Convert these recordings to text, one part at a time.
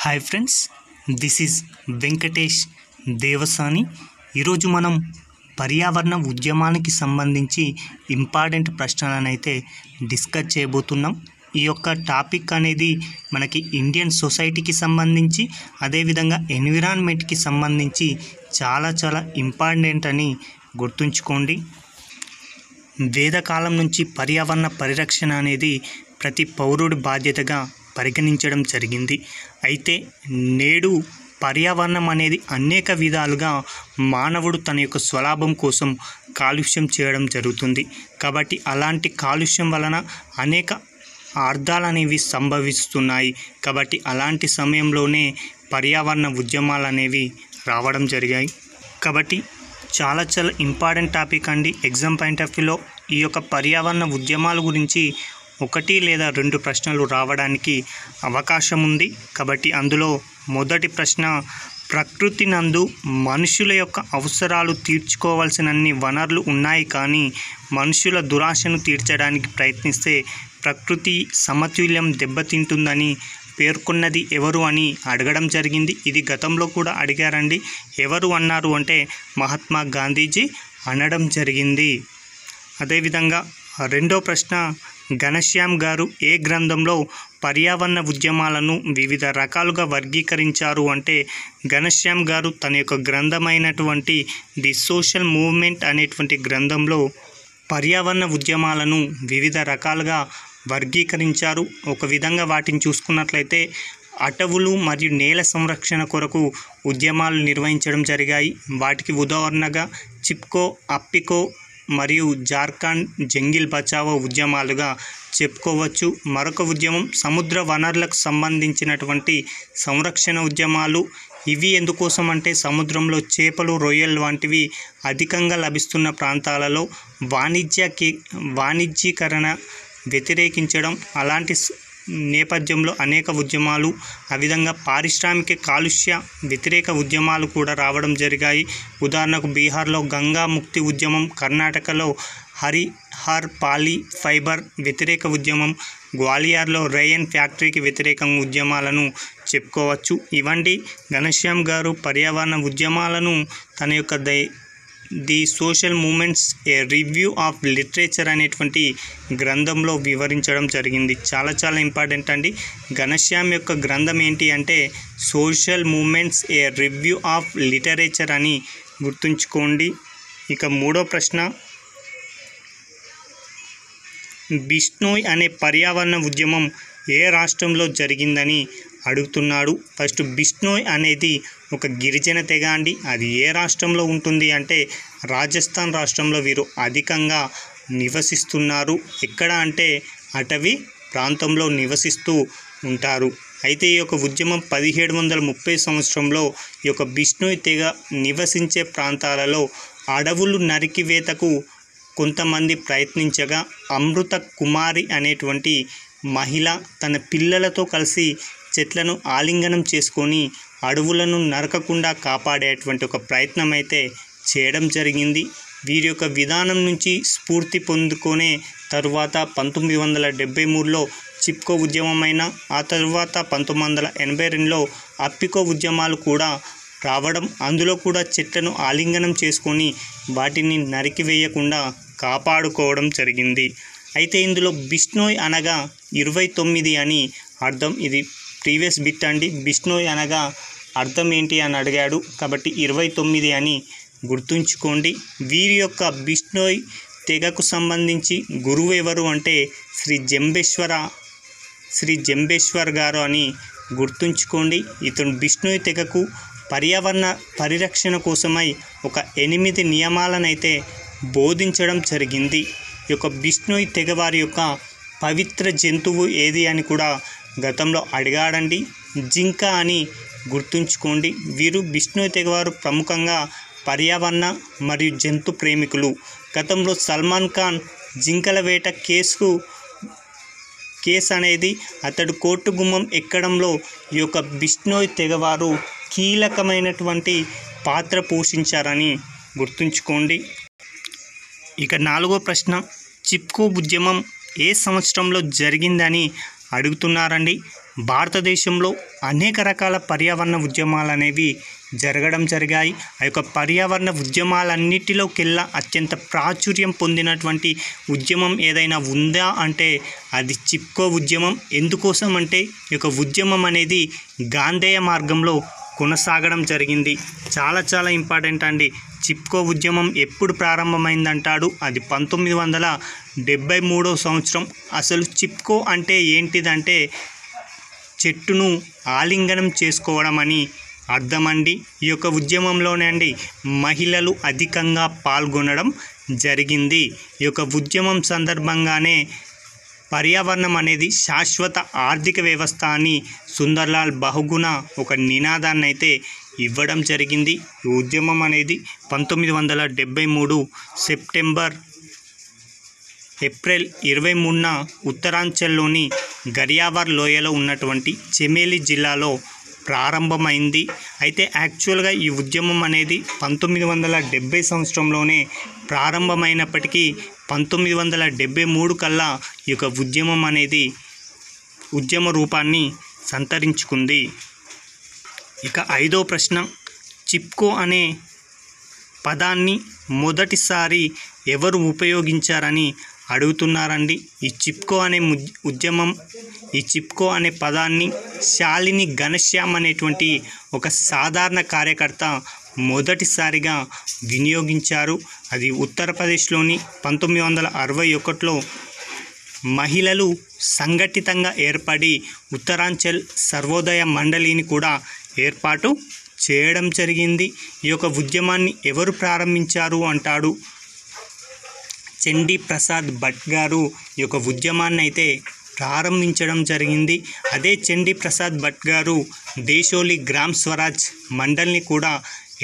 Hi friends, this is Venkatesh Devasani. ఈరోజు మనం పర్యావరణ ఉద్యమానికి సంబంధించి ఇంపార్టెంట్ ప్రశ్నలను అయితే డిస్కస్ చేయబోతున్నాం. ఈ యొక్క టాపిక్ అనేది మనకి ఇండియన్ సొసైటీకి సంబంధించి అదేవిధంగా ఎన్విరాన్మెంట్కి సంబంధించి చాలా ఇంపార్టెంట్ అని గుర్తుంచుకోండి. వేదకాలం నుంచి పర్యావరణ పరిరక్షణ అనేది ప్రతి పౌరుడి బాధ్యతగా పరిగణించడం జరిగింది. అయితే నేడు పర్యావరణం అనేది అనేక విధాలుగా మానవుడు తన యొక్క స్వలాభం కోసం కాలుష్యం చేయడం జరుగుతుంది. కాబట్టి అలాంటి కాలుష్యం వలన అనేక అర్థాలు అనేవి సంభవిస్తున్నాయి. కాబట్టి అలాంటి సమయంలోనే పర్యావరణ ఉద్యమాలు అనేవి రావడం జరిగాయి. కాబట్టి చాలా ఇంపార్టెంట్ టాపిక్ అండి. ఎగ్జామ్ పాయింట్ ఆఫ్ వ్యూలో ఈ యొక్క పర్యావరణ ఉద్యమాల గురించి 1 లేదా 2 ప్రశ్నలు రావడానికి అవకాశం ఉంది. కాబట్టి అందులో మొదటి ప్రశ్న, ప్రకృతి నందు మనుషుల యొక్క అవసరాలు తీర్చుకోవాల్సినన్ని వనరులు ఉన్నాయి, కానీ మనుషుల దురాశను తీర్చడానికి ప్రయత్నిస్తే ప్రకృతి సమతుల్యం దెబ్బతింటుందని పేర్కొన్నది ఎవరు అని అడగడం జరిగింది. ఇది గతంలో కూడా అడిగారండి. ఎవరు అన్నారు అంటే మహాత్మా గాంధీజీ అనడం జరిగింది. అదేవిధంగా రెండో ప్రశ్న, ఘనశ్యామ్ గారు ఏ గ్రంథంలో పర్యావరణ ఉద్యమాలను వివిధ రకాలుగా వర్గీకరించారు అంటే ఘనశ్యామ్ గారు తన యొక్క గ్రంథమైనటువంటి ది సోషల్ మూవ్మెంట్ అనేటువంటి గ్రంథంలో పర్యావరణ ఉద్యమాలను వివిధ రకాలుగా వర్గీకరించారు. ఒక విధంగా వాటిని చూసుకున్నట్లయితే అటవులు మరియు నేల సంరక్షణ కొరకు ఉద్యమాలు నిర్వహించడం జరిగాయి. వాటికి ఉదాహరణగా చిప్కో, అప్పికో మరియు జార్ఖండ్ జంగిల్ బచావో ఉద్యమాలుగా చెప్పుకోవచ్చు. మరొక ఉద్యమం సముద్ర వనరులకు సంబంధించినటువంటి సంరక్షణ ఉద్యమాలు. ఇవి ఎందుకోసం అంటే సముద్రంలో చేపలు, రొయ్యలు వంటివి అధికంగా లభిస్తున్న ప్రాంతాలలో వాణిజ్యీకరణ వ్యతిరేకించడం, అలాంటి నేపథ్యంలో అనేక ఉద్యమాలు, ఆ విధంగా పారిశ్రామిక కాలుష్య వ్యతిరేక ఉద్యమాలు కూడా రావడం జరిగాయి. ఉదాహరణకు బీహార్లో గంగా ముక్తి ఉద్యమం, కర్ణాటకలో హర్ పాలీ ఫైబర్ వ్యతిరేక ఉద్యమం, గ్వాలియర్లో రేయన్ ఫ్యాక్టరీకి వ్యతిరేకంగా ఉద్యమాలను చెప్పుకోవచ్చు. ఇవంటి ఘనశ్యామ్ గారు పర్యావరణ ఉద్యమాలను తన యొక్క the social moments A review of literature అనేటువంటి గ్రంథంలో వివరించడం జరిగింది. చాలా ఇంపార్టెంట్ అండి. ఘనశ్యామ్ యొక్క గ్రంథం ఏంటి అంటే social moments A review of literature అని గుర్తుంచుకోండి. ఇక మూడో ప్రశ్న, బిష్నోయ్ అనే పర్యావరణ ఉద్యమం ఏ రాష్ట్రంలో జరిగిందని అడుగుతున్నాడు. ఫస్ట్, బిష్నోయ్ అనేది ఒక గిరిజన తెగ అండి. అది ఏ రాష్ట్రంలో ఉంటుంది అంటే రాజస్థాన్ రాష్ట్రంలో వీరు అధికంగా నివసిస్తున్నారు. ఎక్కడ అంటే అటవీ ప్రాంతంలో నివసిస్తూ ఉంటారు. అయితే ఈ యొక్క ఉద్యమం 1730 సంవత్సరంలో ఈ యొక్క బిష్నోయ్ తెగ నివసించే ప్రాంతాలలో అడవులు నరికివేతకు కొంతమంది ప్రయత్నించగా అమృత కుమారి అనేటువంటి మహిళ తన పిల్లలతో కలిసి చెట్లను ఆలింగనం చేసుకొని అడవులను నరకకుండా కాపాడేటువంటి ఒక ప్రయత్నం అయితే చేయడం జరిగింది. వీరి యొక్క విధానం నుంచి స్ఫూర్తి పొందుకొనే తరువాత 1973లో చిప్కో ఉద్యమమైన, ఆ తరువాత 1982లో అప్పికో ఉద్యమాలు కూడా రావడం, అందులో కూడా చెట్లను ఆలింగనం చేసుకొని వాటిని నరికివేయకుండా కాపాడుకోవడం జరిగింది. అయితే ఇందులో బిష్నోయ్ అనగా 29 అని అర్థం. ఇది ప్రీవియస్ బిట్ అండి. బిష్నోయ్ అనగా అర్థం ఏంటి అని అడిగాడు, కాబట్టి 29 అని గుర్తుంచుకోండి. వీరి యొక్క బిష్నోయ్ తెగకు సంబంధించి గురువు ఎవరు అంటే శ్రీ జంబేశ్వర్ గారు అని గుర్తుంచుకోండి. ఇతను బిష్నోయ్ తెగకు పర్యావరణ పరిరక్షణ కోసమై ఒక 8 నియమాలనైతే బోధించడం జరిగింది. ఈ యొక్క బిష్నోయ్ తెగవారి యొక్క పవిత్ర జంతువు ఏది అని కూడా గతంలో అడిగాడండి. జింక అని గుర్తుంచుకోండి. వీరు బిష్నోయ్ తెగవారు ప్రముఖంగా పర్యావరణ మరియు జంతు ప్రేమికులు. గతంలో సల్మాన్ ఖాన్ జింకల వేట కేసు అనేది అతడు కోర్టు గుమ్మం ఎక్కడంలో ఈ యొక్క బిష్నోయ్ తెగవారు కీలకమైనటువంటి పాత్ర పోషించారని గుర్తుంచుకోండి. ఇక నాలుగో ప్రశ్న, చిప్కో ఉద్యమం ఏ సంవత్సరంలో జరిగిందని అడుగుతున్నారండి. భారతదేశంలో అనేక రకాల పర్యావరణ ఉద్యమాలు అనేవి జరిగాయి. ఆ యొక్క పర్యావరణ ఉద్యమాలన్నిటిలోకెల్లా అత్యంత ప్రాచుర్యం పొందినటువంటి ఉద్యమం ఏదైనా ఉందా అంటే అది చిప్కో ఉద్యమం. ఎందుకోసం అంటే ఈ యొక్క ఉద్యమం అనేది గాంధేయ మార్గంలో కొనసాగడం జరిగింది. చాలా ఇంపార్టెంట్ అండి. చిప్కో ఉద్యమం ఎప్పుడు ప్రారంభమైందంటాడు, అది 1973 సంవత్సరం. అసలు చిప్కో అంటే ఏంటిదంటే చెట్టును ఆలింగనం చేసుకోవడం అని అర్థమండి. ఈ యొక్క ఉద్యమంలోనే అండి మహిళలు అధికంగా పాల్గొనడం జరిగింది. ఈ యొక్క ఉద్యమం సందర్భంగానే పర్యావరణం అనేది శాశ్వత ఆర్థిక వ్యవస్థ అని సుందర్లాల్ బహుగుణ ఒక నినాదాన్ని అయితే ఇవ్వడం జరిగింది. ఈ ఉద్యమం అనేది 1973 ఏప్రిల్ 23న ఉత్తరాంచల్లోని గరియావార్ లోయలో ఉన్నటువంటి చెమేలి జిల్లాలో ప్రారంభమైంది. అయితే యాక్చువల్గా ఈ ఉద్యమం అనేది 1970 సంవత్సరంలోనే ప్రారంభమైనప్పటికీ 1973 కల్లా ఈ యొక్క ఉద్యమం అనేది ఉద్యమ రూపాన్ని సంతరించుకుంది. ఇక 5వ ప్రశ్న, చిప్కో అనే పదాన్ని మొదటిసారి ఎవరు ఉపయోగించారని అడుగుతున్నారండి. ఈ చిప్కో అనే పదాన్ని శాలిని ఘనశ్యామ్ అనేటువంటి ఒక సాధారణ కార్యకర్త మొదటిసారిగా వినియోగించారు. అది ఉత్తరప్రదేశ్లోని 1961లో మహిళలు సంఘటితంగా ఏర్పడి ఉత్తరాంచల్ సర్వోదయ మండలిని కూడా ఏర్పాటు చేయడం జరిగింది. ఈ యొక్క ఉద్యమాన్ని ఎవరు ప్రారంభించారు అంటాడు, చండీ ప్రసాద్ భట్ గారు ఈ యొక్క ఉద్యమాన్ని అయితే ప్రారంభించడం జరిగింది. అదే చండీ ప్రసాద్ భట్ గారు దేశోలి గ్రామ్ స్వరాజ్ మండలిని కూడా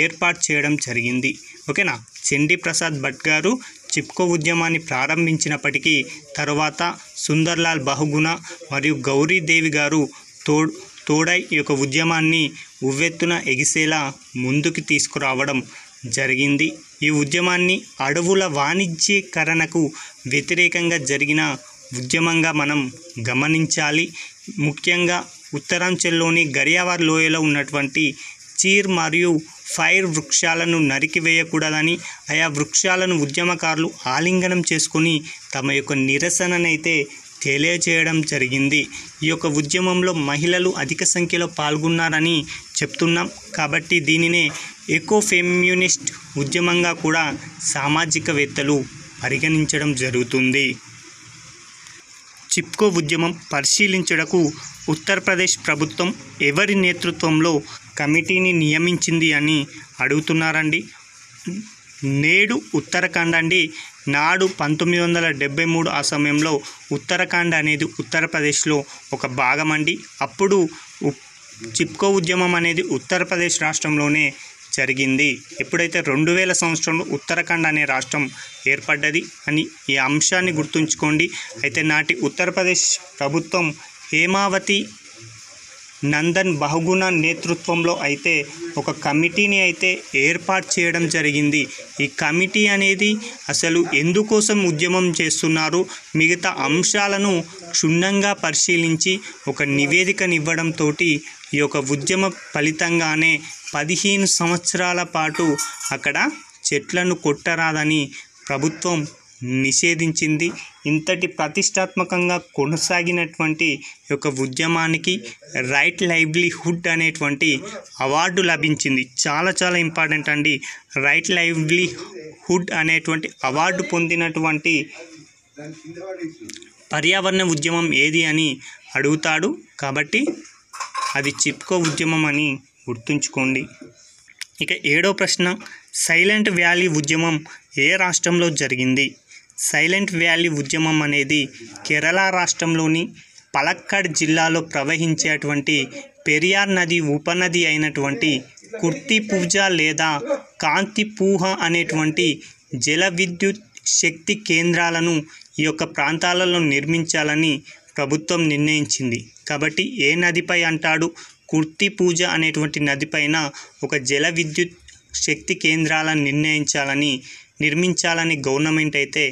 ఏర్పాటు చేయడం జరిగింది. ఓకేనా. చండీ ప్రసాద్ భట్ గారు చిప్కో ఉద్యమాన్ని ప్రారంభించినప్పటికీ తర్వాత సుందర్లాల్ బహుగుణ మరియు గౌరీదేవి గారు తోడై ఈ యొక్క ఉద్యమాన్ని ఉవ్వెత్తున ఎగిసేలా ముందుకు తీసుకురావడం జరిగింది. ఈ ఉద్యమాన్ని అడవుల వాణిజ్యీకరణకు వ్యతిరేకంగా జరిగిన ఉద్యమంగా మనం గమనించాలి. ముఖ్యంగా ఉత్తరాంచల్లోని గరియావార్ లోయలో ఉన్నటువంటి చీర్ మరియు ఫైర్ వృక్షాలను నరికివేయకూడదని, ఆయా వృక్షాలను ఉద్యమకారులు ఆలింగనం చేసుకుని తమ యొక్క నిరసననైతే తెలియజేయడం జరిగింది. ఈ యొక్క ఉద్యమంలో మహిళలు అధిక సంఖ్యలో పాల్గొన్నారని చెప్తున్నాం కాబట్టి దీనినే ఎకో ఫెమ్యూనిస్ట్ ఉద్యమంగా కూడా సామాజికవేత్తలు పరిగణించడం జరుగుతుంది. చిప్కో ఉద్యమం పరిశీలించడకు ఉత్తరప్రదేశ్ ప్రభుత్వం ఎవరి నేతృత్వంలో కమిటీని నియమించింది అని అడుగుతున్నారండి. నేడు ఉత్తరాఖండ్ అండి. నాడు 1973 ఆ సమయంలో ఉత్తరాఖండ్ అనేది ఉత్తరప్రదేశ్లో ఒక భాగం అండి. అప్పుడు చిప్కో ఉద్యమం అనేది ఉత్తరప్రదేశ్ రాష్ట్రంలోనే జరిగింది. ఎప్పుడైతే 2000 సంవత్సరంలో ఉత్తరాఖండ్ అనే రాష్ట్రం ఏర్పడ్డది అని ఈ అంశాన్ని గుర్తుంచుకోండి. అయితే నాటి ఉత్తరప్రదేశ్ ప్రభుత్వం హేమావతి నందన్ బహుగుణ నేతృత్వంలో అయితే ఒక కమిటీని అయితే ఏర్పాటు చేయడం జరిగింది. ఈ కమిటీ అనేది అసలు ఎందుకోసం ఉద్యమం చేస్తున్నారు, మిగతా అంశాలను క్షుణ్ణంగా పరిశీలించి ఒక నివేదికనివ్వడంతో ఈ యొక్క ఉద్యమ ఫలితంగానే 15 సంవత్సరాల పాటు అక్కడ చెట్లను కొట్టరాదని ప్రభుత్వం నిషేధించింది. ఇంతటి ప్రతిష్టాత్మకంగా కొనసాగినటువంటి యొక్క ఉద్యమానికి రైట్ లైవ్లీహుడ్ అనేటువంటి అవార్డు లభించింది. చాలా ఇంపార్టెంట్ అండి. రైట్ లైవ్లీహుడ్ అనేటువంటి అవార్డు పొందినటువంటి పర్యావరణ ఉద్యమం ఏది అని అడుగుతాడు. కాబట్టి అది చిప్కో ఉద్యమం అని గుర్తుంచుకోండి. ఇక 7వ ప్రశ్న, సైలెంట్ వ్యాలీ ఉద్యమం ఏ రాష్ట్రంలో జరిగింది? సైలెంట్ వ్యాలీ ఉద్యమం అనేది కేరళ రాష్ట్రంలోని పలక్కడ్ జిల్లాలో ప్రవహించేటువంటి పెరియార్ నది ఉపనది అయినటువంటి కుర్తిపూజ లేదా కాంతిపూహ అనేటువంటి జల విద్యుత్ శక్తి కేంద్రాలను ఈ యొక్క ప్రాంతాలలో నిర్మించాలని ప్రభుత్వం నిర్ణయించింది. కాబట్టి ఏ నదిపై అంటాడు, కుర్తిపూజ అనేటువంటి నదిపైన ఒక జల విద్యుత్ శక్తి కేంద్రాలను నిర్మించాలని గవర్నమెంట్ అయితే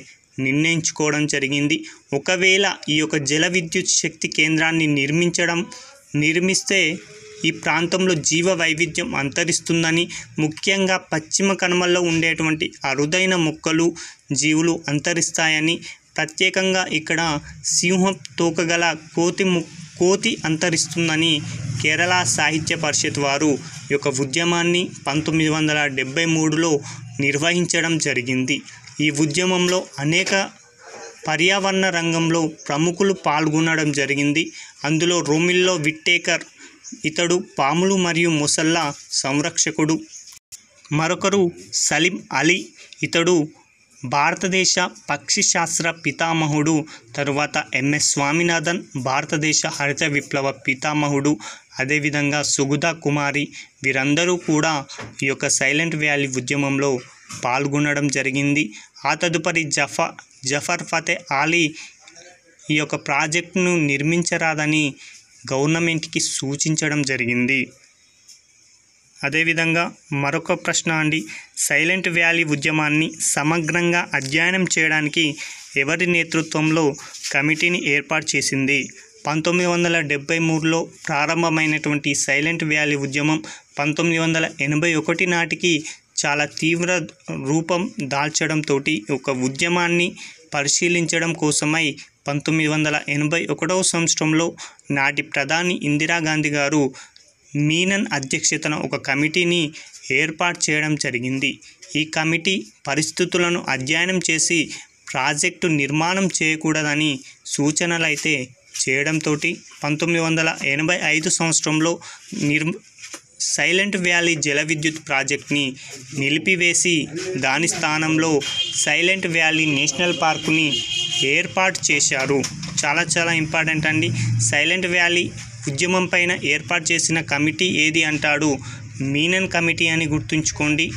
నిర్ణయించుకోవడం జరిగింది. ఒకవేళ ఈ యొక్క జల విద్యుత్ శక్తి కేంద్రాన్ని నిర్మిస్తే ఈ ప్రాంతంలో జీవ వైవిధ్యం అంతరిస్తుందని, ముఖ్యంగా పశ్చిమ కనుమల్లో ఉండేటువంటి అరుదైన మొక్కలు జీవులు అంతరిస్తాయని, ప్రత్యేకంగా ఇక్కడ సింహం తోకగల కోతి అంతరిస్తుందని కేరళ సాహిత్య పరిషత్ వారు ఈ యొక్క ఉద్యమాన్ని 1973లో నిర్వహించడం జరిగింది. ఈ ఉద్యమంలో అనేక పర్యావరణ రంగంలో ప్రముఖులు పాల్గొనడం జరిగింది. అందులో రోమిల్లో విట్టేకర్, ఇతడు పాములు మరియు మొసళ్ళ సంరక్షకుడు. మరొకరు సలీం అలీ, ఇతడు భారతదేశ పక్షి శాస్త్ర పితామహుడు. తరువాత ఎంఎస్ స్వామినాథన్, భారతదేశ హరిత విప్లవ పితామహుడు. అదేవిధంగా సుగుదా కుమారి, వీరందరూ కూడా ఈ యొక్క సైలెంట్ వ్యాలీ ఉద్యమంలో పాల్గొనడం జరిగింది. ఆ తదుపరి జఫర్ ఫతే ఆలీ ఈ యొక్క ప్రాజెక్టును నిర్మించరాదని గవర్నమెంట్కి సూచించడం జరిగింది. అదేవిధంగా మరొక ప్రశ్న అండి, సైలెంట్ వ్యాలీ ఉద్యమాన్ని సమగ్రంగా అధ్యయనం చేయడానికి ఎవరి నేతృత్వంలో కమిటీని ఏర్పాటు చేసింది? 1973లో ప్రారంభమైనటువంటి సైలెంట్ వ్యాలీ ఉద్యమం 1981 నాటికి చాలా తీవ్ర రూపం దాల్చడంతో ఒక ఉద్యమాన్ని పరిశీలించడం కోసమై 1981వ సంవత్సరంలో నాటి ప్రధాని ఇందిరాగాంధీ గారు మీనన్ అధ్యక్షతన ఒక కమిటీని ఏర్పాటు చేయడం జరిగింది. ఈ కమిటీ పరిస్థితులను అధ్యయనం చేసి ప్రాజెక్టు నిర్మాణం చేయకూడదని సూచనలైతే చేయడంతో 1985 సంవత్సరంలో సైలెంట్ వ్యాలీ జల విద్యుత్ ప్రాజెక్ట్ని నిలిపివేసి దాని స్థానంలో సైలెంట్ వ్యాలీ నేషనల్ పార్కుని ఏర్పాటు చేశారు. చాలా ఇంపార్టెంట్ అండి. సైలెంట్ వ్యాలీ ఉద్యమం పైన ఏర్పాటు చేసిన కమిటీ ఏది అంటాడు? మీనన్ కమిటీ అని గుర్తుంచుకోండి.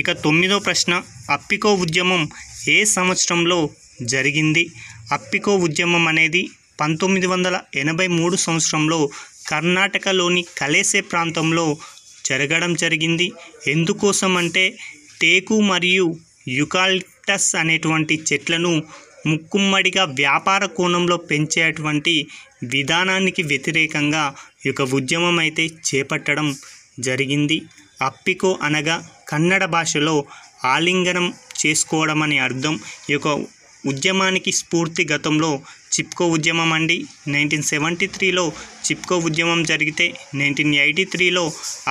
ఇక 9వ ప్రశ్న, అప్పికో ఉద్యమం ఏ సంవత్సరంలో జరిగింది? అప్పికో ఉద్యమం అనేది 1983 సంవత్సరంలో కర్ణాటకలోని కలేసే ప్రాంతంలో జరగడం జరిగింది. ఎందుకోసం అంటే టేకు మరియు యుకాలిప్టస్ అనేటువంటి చెట్లను ముక్కుమ్మడిగా వ్యాపార కోణంలో పెంచేటువంటి విధానానికి వ్యతిరేకంగా ఈ యొక్క ఉద్యమం అయితే చేపట్టడం జరిగింది. అప్పికో అనగా కన్నడ భాషలో ఆలింగనం చేసుకోవడం అని అర్థం. ఈ యొక్క ఉద్యమానికి స్ఫూర్తి గతంలో చిప్కో ఉద్యమం అండి. 1973లో చిప్కో ఉద్యమం జరిగితే 1983లో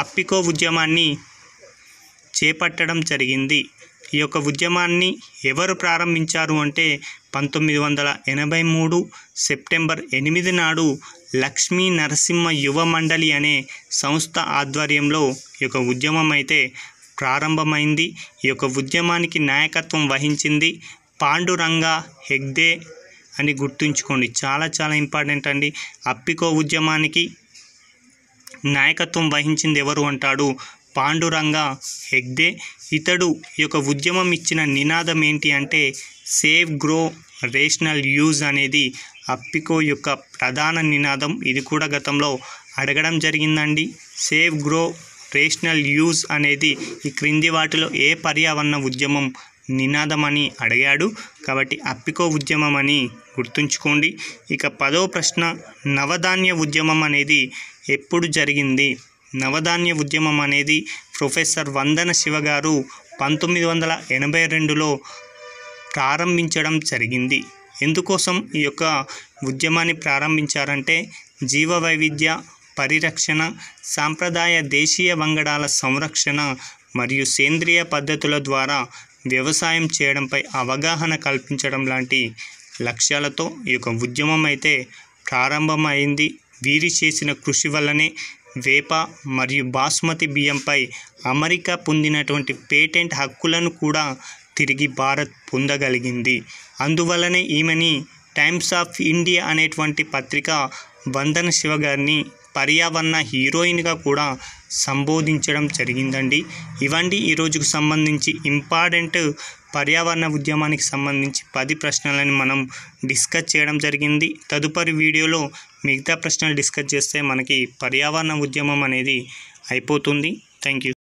అప్పికో ఉద్యమాన్ని చేపట్టడం జరిగింది. ఈ యొక్క ఉద్యమాన్ని ఎవరు ప్రారంభించారు అంటే 1983 సెప్టెంబర్ 8 నాడు లక్ష్మీ నరసింహ యువ మండలి అనే సంస్థ ఆధ్వర్యంలో ఈ యొక్క ఉద్యమం అయితే ప్రారంభమైంది. ఈ యొక్క ఉద్యమానికి నాయకత్వం వహించింది పాండురంగ హెగ్డే అని గుర్తుంచుకోండి. చాలా ఇంపార్టెంట్ అండి. అప్పికో ఉద్యమానికి నాయకత్వం వహించింది ఎవరు అంటాడు? పాండురంగ హెగ్డే. ఇతడు ఈ యొక్క ఉద్యమం ఇచ్చిన నినాదం ఏంటి అంటే సేవ్ గ్రో రేషనల్ యూజ్ అనేది అప్పికో యొక్క ప్రధాన నినాదం. ఇది కూడా గతంలో అడగడం జరిగిందండి. సేవ్ గ్రో రేషనల్ యూజ్ అనేది ఈ క్రింది వాటిలో ఏ పర్యావరణ ఉద్యమం నినాదం అని అడిగాడు. కాబట్టి అప్పికో ఉద్యమం అని గుర్తుంచుకోండి. ఇక 10వ ప్రశ్న, నవధాన్య ఉద్యమం అనేది ఎప్పుడు జరిగింది? నవధాన్య ఉద్యమం అనేది ప్రొఫెసర్ వందన శివ గారు 1982లో ప్రారంభించడం జరిగింది. ఎందుకోసం ఈ యొక్క ఉద్యమాన్ని ప్రారంభించారంటే జీవ వైవిధ్య పరిరక్షణ, సాంప్రదాయ దేశీయ వంగడాల సంరక్షణ మరియు సేంద్రియ పద్ధతుల ద్వారా వ్యవసాయం చేయడంపై అవగాహన కల్పించడం లాంటి లక్ష్యాలతో ఈ యొక్క ఉద్యమం అయితే ప్రారంభమైంది. వీరి చేసిన కృషి వల్లనే వేప మరియు బాస్మతి బియ్యంపై అమెరికా పొందినటువంటి పేటెంట్ హక్కులను కూడా తిరిగి భారత్ పొందగలిగింది. అందువల్లనే ఈమెని టైమ్స్ ఆఫ్ ఇండియా అనేటువంటి పత్రిక వందన శివ గారిని పర్యావరణ హీరోయిన్గా కూడా సంబోధించడం జరిగిందండి. ఇవండి ఈరోజుకు సంబంధించి ఇంపార్టెంట్ పర్యావరణ ఉద్యమానికి సంబంధించి 10 ప్రశ్నలని మనం డిస్కస్ చేయడం జరిగింది. తదుపరి వీడియోలో మిగతా ప్రశ్నలు డిస్కస్ చేస్తే మనకి పర్యావరణ ఉద్యమం అనేది అయిపోతుంది. Thank you.